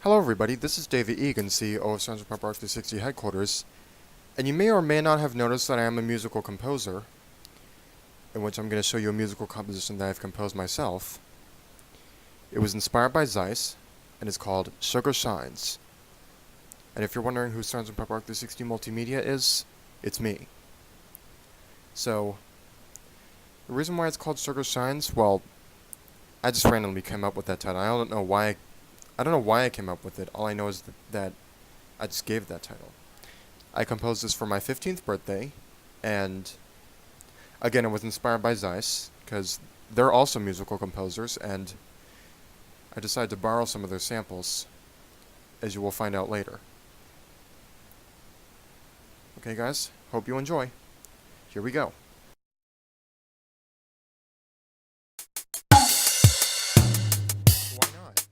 Hello everybody, this is David Egan, CEO of SgtPepperArc360 headquarters, and you may or may not have noticed that I am a musical composer, in which I'm going to show you a musical composition that I've composed myself. It was inspired by XYCE, and it's called Sugar Shines. And if you're wondering who SgtPepperArc360 Multimedia is, it's me. So, the reason why it's called Sugar Shines, well, I just randomly came up with that title. I don't know why I came up with it. All I know is that I just gave that title. I composed this for my 15th birthday, and again, it was inspired by XYCE, because they're also musical composers, and I decided to borrow some of their samples, as you will find out later. Okay guys, hope you enjoy. Here we go. Why not?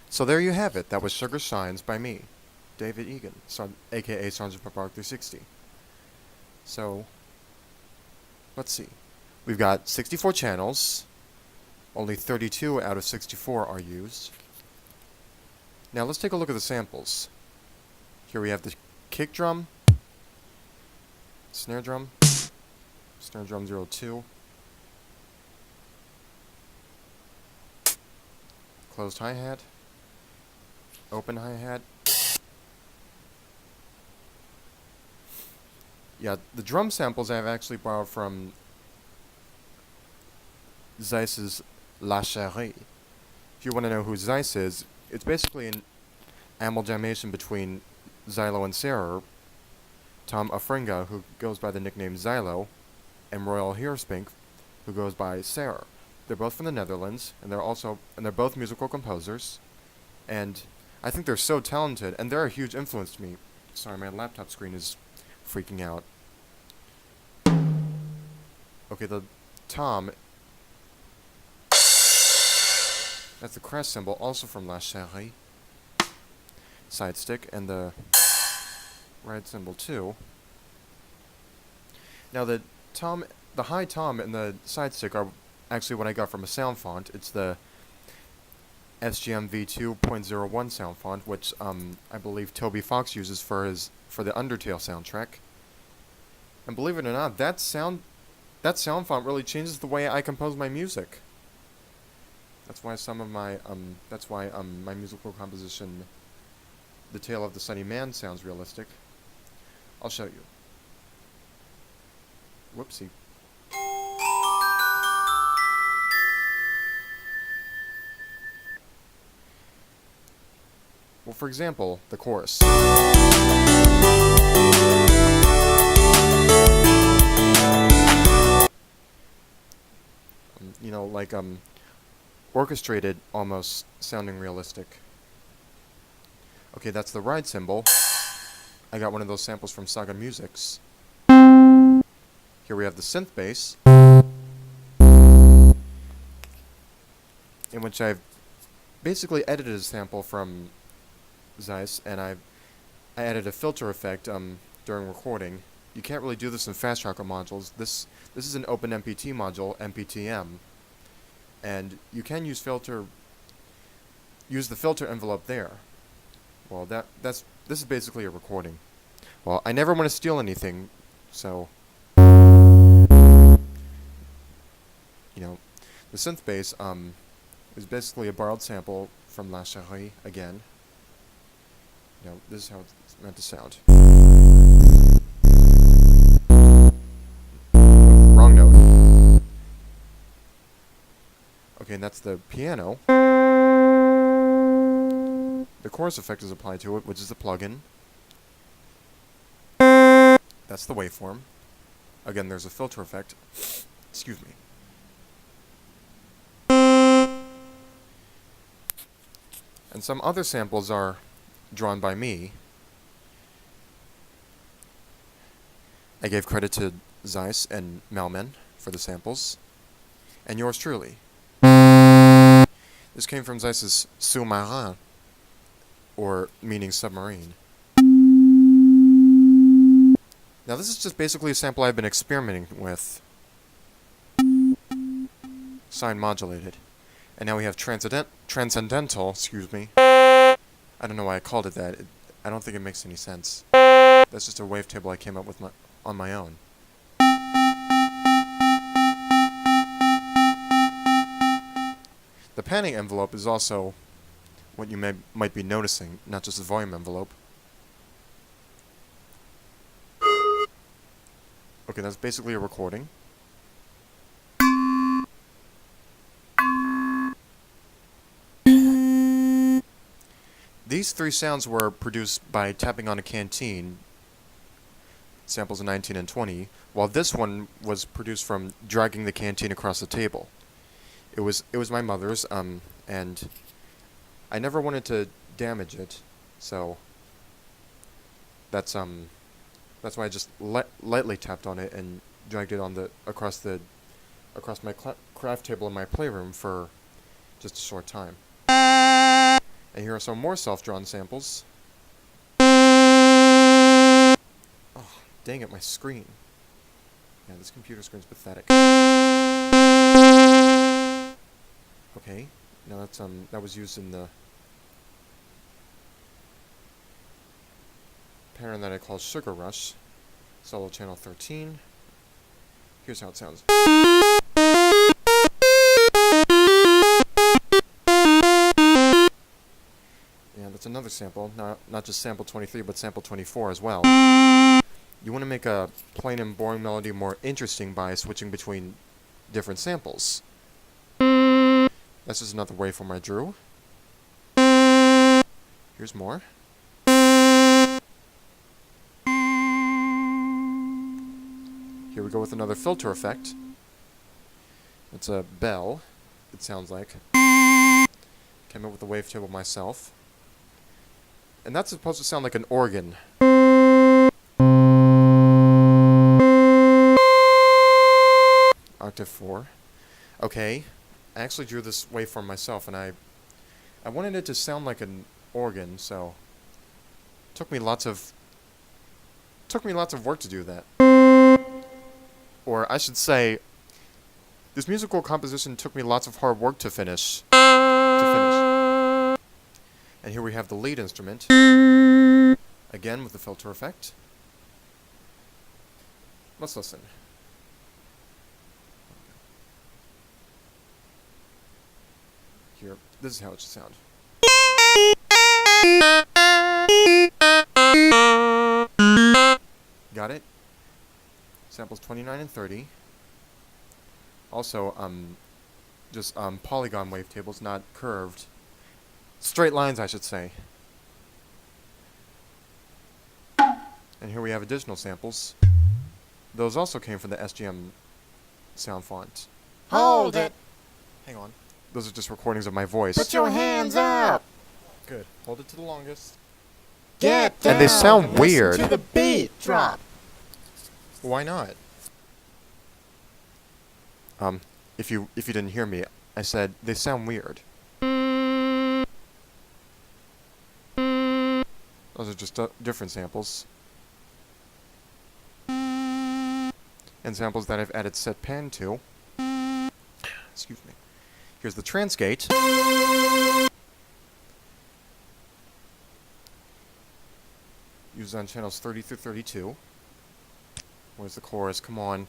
So there you have it. That was Sugar Shines by me, David Egan, aka SgtPepperArc360. So, let's see. We've got 64 channels. Only 32 out of 64 are used. Now let's take a look at the samples. Here we have the kick drum, snare drum 02, closed hi-hat, open hi-hat. Yeah, the drum samples I've actually borrowed from XYCE's La Chérie. If you want to know who XYCE is, it's basically an amalgamation between xylo and cerror, Tom Offringa, who goes by the nickname Xylo, and Roel Heerspink, who goes by cerror. They're both from the Netherlands, and they're both musical composers, and I think they're so talented, and they're a huge influence to me. Sorry, my laptop screen is freaking out. Okay, the tom, that's the crest cymbal, also from La Chérie. Side stick, and the ride cymbal too. Now the high tom and the side stick are actually what I got from a sound font. It's the SGMV 2.01 sound font, which I believe Toby Fox uses for the Undertale soundtrack. And believe it or not, that sound font really changes the way I compose my music. That's why my musical composition, The Tale of the Sunny Man, sounds realistic. I'll show you. Whoopsie. Well, for example, the chorus. You know, like orchestrated, almost sounding realistic. Okay, that's the ride cymbal. I got one of those samples from Saga Musics. Here we have the synth bass, in which I've basically edited a sample from XYCE, and I added a filter effect during recording. You can't really do this in Fasttracker modules. This is an OpenMPT module, mptm, and you can use the filter envelope there. Well, this is basically a recording. Well, I never want to steal anything, so you know, the synth bass is basically a borrowed sample from La Chérie again. You know, this is how it's meant to sound. Wrong note. Okay, and that's the piano. The chorus effect is applied to it, which is the plugin. That's the waveform. Again, there's a filter effect. Excuse me. And some other samples are drawn by me. I gave credit to XYCE and Melman for the samples, and yours truly. This came from XYCE's Sous-Marin, or meaning submarine. Now this is just basically a sample I've been experimenting with. Sine modulated. And now we have transcendental, excuse me. I don't know why I called it that. I don't think it makes any sense. That's just a wavetable I came up with on my own. The panning envelope is also what you might be noticing, not just the volume envelope. Okay, that's basically a recording. These three sounds were produced by tapping on a canteen, samples of 19 and 20, while this one was produced from dragging the canteen across the table. It was my mother's, and I never wanted to damage it, so that's why I just lightly tapped on it and dragged it on across my craft table in my playroom for just a short time. And here are some more self-drawn samples. Oh, dang it, my screen. Yeah, this computer screen's pathetic. Okay, now that's that was used in the pattern that I call Sugar Rush, solo channel 13. Here's how it sounds. Yeah, that's another sample, not just sample 23, but sample 24 as well. You want to make a plain and boring melody more interesting by switching between different samples. This is another waveform I drew. Here's more. Here we go with another filter effect. It's a bell, it sounds like. Came up with the wavetable myself. And that's supposed to sound like an organ. Octave 4. Okay, I actually drew this waveform myself, and I wanted it to sound like an organ, so took me lots of work to do that. Or I should say, this musical composition took me lots of hard work to finish. And here we have the lead instrument, again with the filter effect. Let's listen. Here, this is how it should sound. Got it? Samples 29 and 30. Also, just polygon wavetables, not curved. Straight lines, I should say. And here we have additional samples. Those also came from the SGM sound font. Hold it! Hang on. Those are just recordings of my voice. Put your hands up! Good. Hold it to the longest. Get down! And they sound weird. Listen to the beat drop. Why not? If you didn't hear me, I said they sound weird. Those are just different samples. And samples that I've added set pan to. Excuse me. Here's the transgate. Used on channels 30 through 32. Where's the chorus? Come on.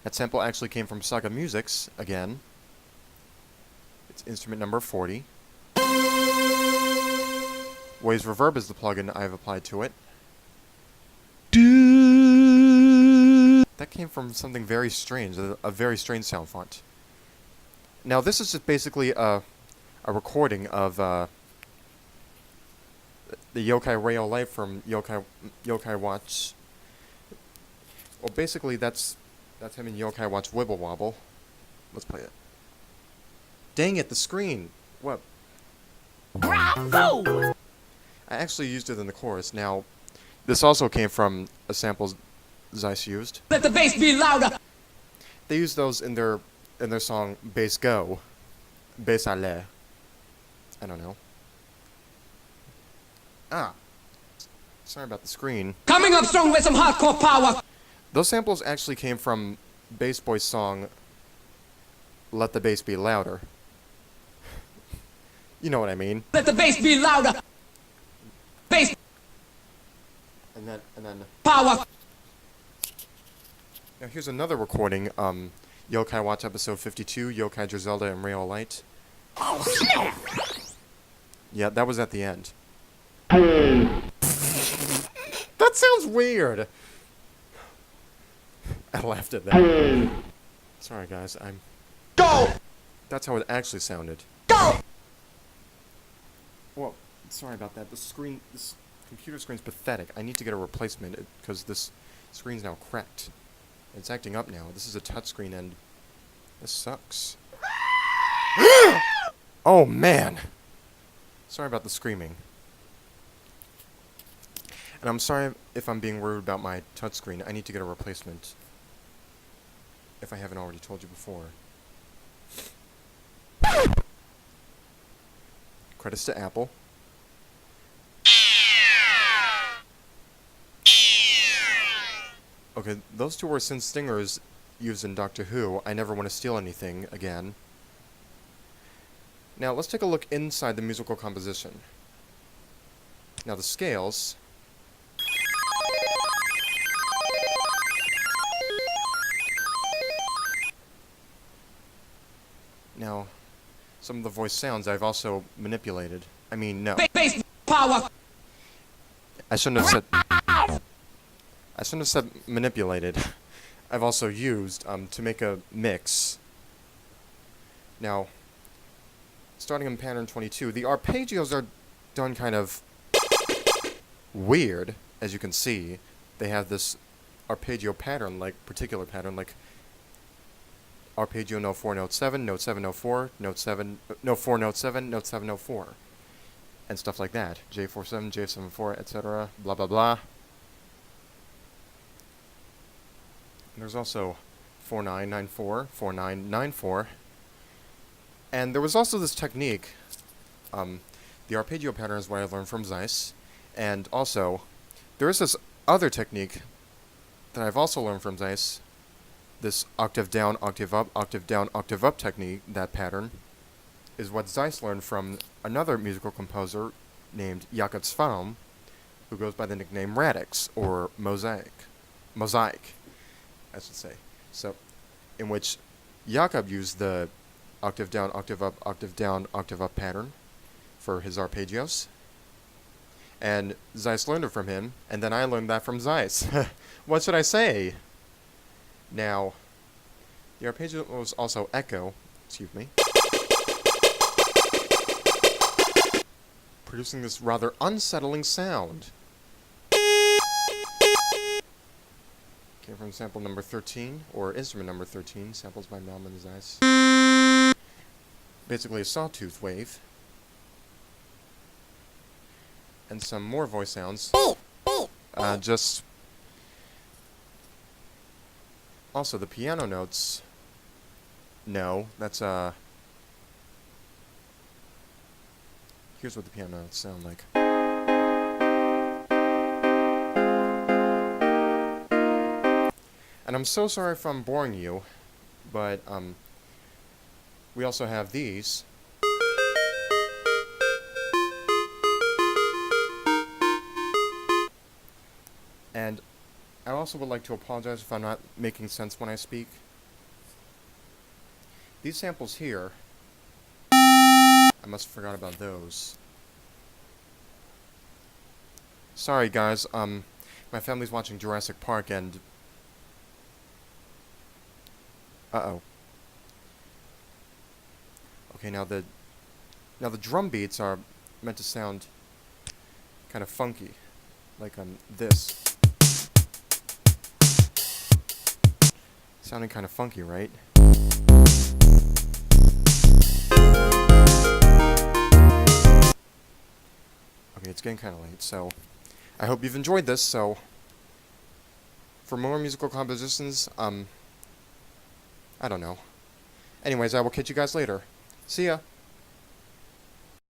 That sample actually came from Saga Music's, again. It's instrument number 40. WavesReverb is the plugin I've applied to it. That came from something very strange, a very strange sound font. Now this is just basically a recording of the Yokai Roel Light from Yokai Watch. Well, basically that's him in Yokai Watch Wibble Wobble. Let's play it. Dang it, the screen! What? Bravo! I actually used it in the chorus. Now, this also came from a sample XYCE used. Let the bass be louder! They used those in their song Bass Go. Bass Allez. I don't know. Ah. Sorry about the screen. Coming up strong with some hardcore power! Those samples actually came from Bass Boy's song Let the Bass Be Louder. You know what I mean. Let the bass be louder! Bass And then power! now here's another recording, Yokai Watch episode 52, Yokai Drizelda and Roel Light. Oh, snap! Yeah, that was at the end. That sounds weird! I laughed at that. Sorry guys, Go! that's how it actually sounded. Go! Well, sorry about that. This computer screen's pathetic. I need to get a replacement because this screen's now cracked. It's acting up now. This is a touchscreen and this sucks. Oh man! Sorry about the screaming. And I'm sorry if I'm being rude about my touchscreen. I need to get a replacement. if I haven't already told you before. Credits to Apple. Okay, those two were synth stingers used in Doctor Who. I never want to steal anything again. Now, let's take a look inside the musical composition. Now, the scales. Now, some of the voice sounds I've also manipulated. I mean, no. Bass power. I shouldn't have said manipulated. I've also used to make a mix. Now, starting in pattern 22, the arpeggios are done kind of weird, as you can see. They have this arpeggio pattern, particular pattern, like arpeggio note 4, note 7, note 7, note 4, note 7, note 4, note 7, note 7, note 4, and stuff like that. J47, J74, etc. Blah blah blah. And there's also 4994, 4994, and there was also this technique. The arpeggio pattern is what I learned from XYCE, and also there is this other technique that I've also learned from XYCE. This octave down, octave up technique, that pattern, is what XYCE learned from another musical composer named Jakob Svaum, who goes by the nickname Radix, or Mosaic, I should say. So, in which Jakob used the octave down, octave up pattern for his arpeggios. And XYCE learned it from him, and then I learned that from XYCE. What should I say? Now, the arpeggio was also echo, producing this rather unsettling sound. Came from sample number 13, or instrument number 13, samples by Melman and XYCE. Basically a sawtooth wave. And some more voice sounds. Also, the piano notes. No, that's here's what the piano notes sound like. And I'm so sorry if I'm boring you, but we also have these. And I also would like to apologize if I'm not making sense when I speak. These samples here, I must have forgot about those. Sorry guys, my family's watching Jurassic Park and... Uh-oh. Okay, now the drum beats are meant to sound kind of funky. Like this. Sounding kind of funky, right? Okay, it's getting kind of late, so I hope you've enjoyed this. So for more musical compositions, I don't know. Anyways, I will catch you guys later. See ya!